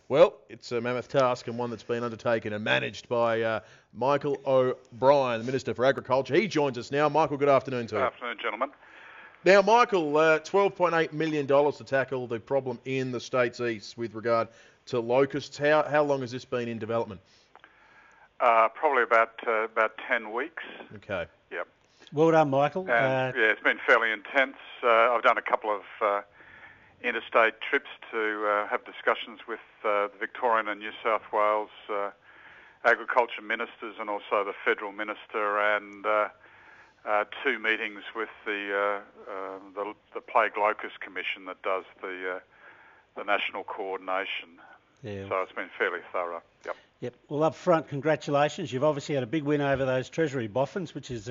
Well, it's a mammoth task and one that's been undertaken and managed by Michael O'Brien, the Minister for Agriculture. He joins us now. Michael, good afternoon to you. Good afternoon, gentlemen. Now, Michael, $12.8 million to tackle the problem in the states east with regard to locusts. How long has this been in development? Probably about 10 weeks. Okay. Yep. Well done, Michael. And, it's been fairly intense. I've done a couple of interstate trips to have discussions with the Victorian and New South Wales agriculture ministers and also the federal minister, and two meetings with the Plague Locust Commission that does the national coordination. Yeah. So it's been fairly thorough. Yep. Yep. Well, up front, congratulations. You've obviously had a big win over those Treasury boffins, which is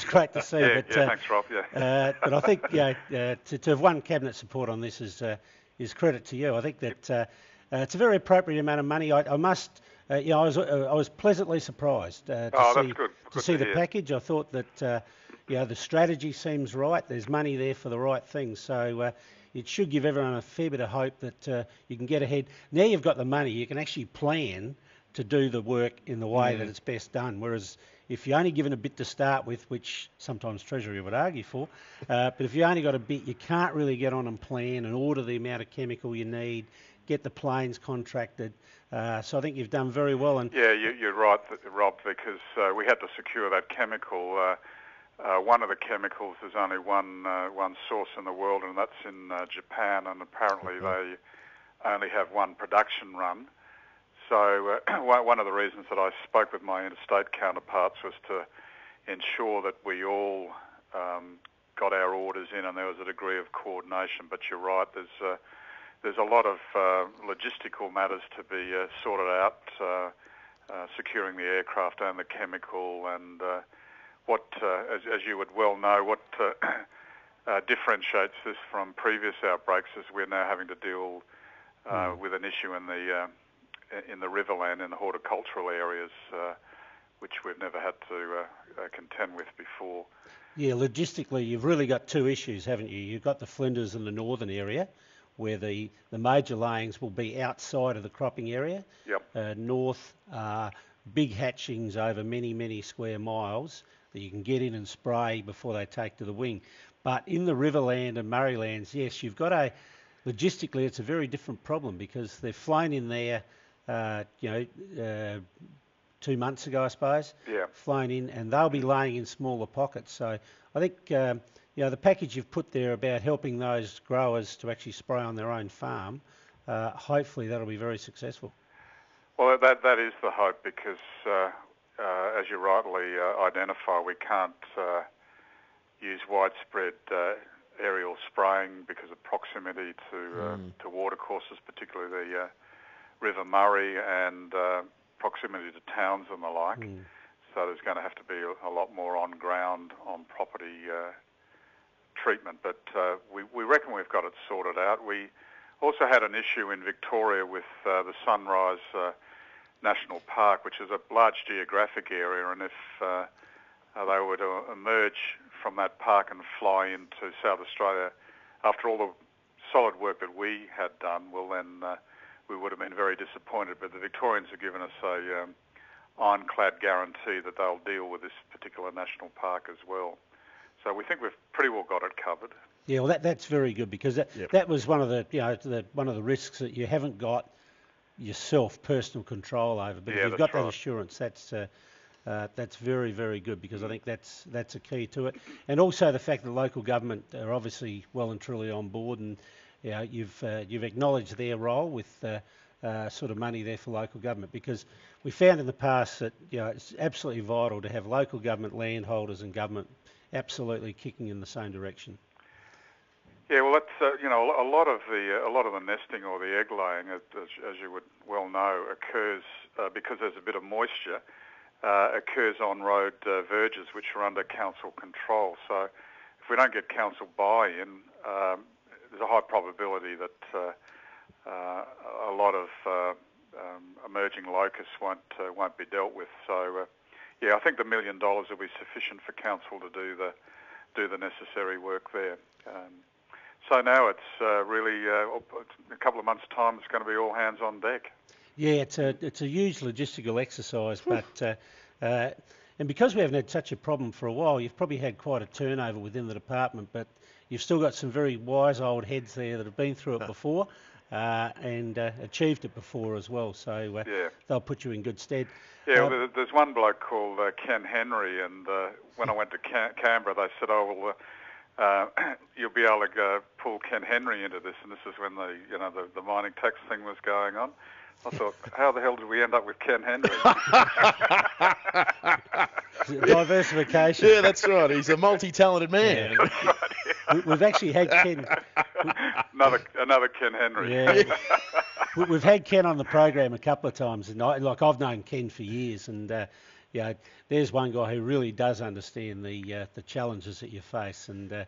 great to see. Yeah, thanks, Rob. Yeah. But I think to have won cabinet support on this is credit to you. I think that it's a very appropriate amount of money. I must, I was pleasantly surprised to see the package. I thought that the strategy seems right. There's money there for the right things. So. It should give everyone a fair bit of hope that you can get ahead. Now you've got the money, you can actually plan to do the work in the way that it's best done. Whereas if you're only given a bit to start with, which sometimes Treasury would argue for, but if you only got a bit, you can't really get on and plan and order the amount of chemical you need, get the planes contracted. So I think you've done very well. And yeah, you're right, Rob, because we had to secure that chemical. One of the chemicals, there's only one source in the world, and that's in Japan, and apparently they only have one production run. So one of the reasons that I spoke with my interstate counterparts was to ensure that we all got our orders in and there was a degree of coordination. But you're right, there's a lot of logistical matters to be sorted out, securing the aircraft and the chemical, and as you would well know, what differentiates this from previous outbreaks is we're now having to deal with an issue in the riverland, in the horticultural areas, which we've never had to contend with before. Yeah, logistically, you've really got two issues, haven't you? You've got the Flinders in the northern area, where the major layings will be outside of the cropping area. Yep. North, big hatchings over many, many square miles that you can get in and spray before they take to the wing. But in the Riverland and Murraylands, yes, you've got logistically it's a very different problem because they've flown in there, 2 months ago, I suppose. Yeah. Flown in, and they'll be laying in smaller pockets. So I think, the package you've put there about helping those growers to actually spray on their own farm, hopefully that'll be very successful. Well, that is the hope because, as you rightly identify, we can't use widespread aerial spraying because of proximity to watercourses, particularly the River Murray, and proximity to towns and the like. So there's going to have to be a lot more on-ground, on-property treatment. But we reckon we've got it sorted out. We also had an issue in Victoria with the Sunrise National Park, which is a large geographic area, and if they were to emerge from that park and fly into South Australia, after all the solid work that we had done, well then we would have been very disappointed. But the Victorians have given us a ironclad guarantee that they'll deal with this particular national park as well. So we think we've pretty well got it covered. Yeah, well that's very good because that was one of the risks that you haven't got yourself personal control over, but if you've got that assurance, that's very, very good because I think that's a key to it. And also the fact that local government are obviously well and truly on board, and you've acknowledged their role with sort of money there for local government, because we found in the past that it's absolutely vital to have local government, landholders and government absolutely kicking in the same direction. Yeah, well, that's a lot of the nesting or the egg laying, as you would well know, occurs because there's a bit of moisture. Occurs on road verges, which are under council control. So, if we don't get council buy-in, there's a high probability that a lot of emerging locusts won't be dealt with. So, I think the $1 million will be sufficient for council to do the necessary work there. So now it's really a couple of months' time. It's going to be all hands on deck. Yeah, it's a huge logistical exercise, but and because we haven't had such a problem for a while, you've probably had quite a turnover within the department, but you've still got some very wise old heads there that have been through it before and achieved it before as well. So they'll put you in good stead. Yeah, well, there's one bloke called Ken Henry, and when I went to Canberra, they said, "Oh well, you'll be able to pull Ken Henry into this," and this is when the mining tax thing was going on. I thought, how the hell did we end up with Ken Henry? Diversification. Yeah, that's right. He's a multi-talented man. Yeah, that's right, yeah. We've actually had Ken. Another Ken Henry. Yeah. We've had Ken on the program a couple of times, and I've known Ken for years, and there's one guy who really does understand the challenges that you face, and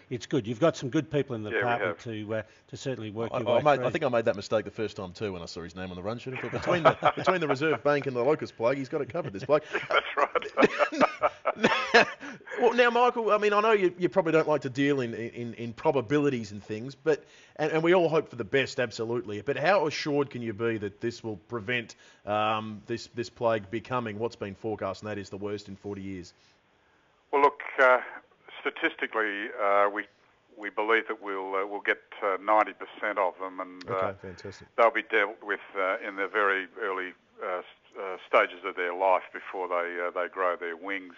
it's good. You've got some good people in the department to certainly work your way through. I think I made that mistake the first time too when I saw his name on the run sheet. I thought between the Reserve Bank and the locust plague, he's got it covered, this bloke. That's right. Well, now, Michael, I mean, I know you probably don't like to deal in probabilities and things, but and we all hope for the best, absolutely. But how assured can you be that this will prevent this plague becoming what's been forecast, and that is the worst in 40 years? Well, look, statistically, we believe that we'll get 90% of them, and fantastic. They'll be dealt with in the very early stages of their life before they grow their wings.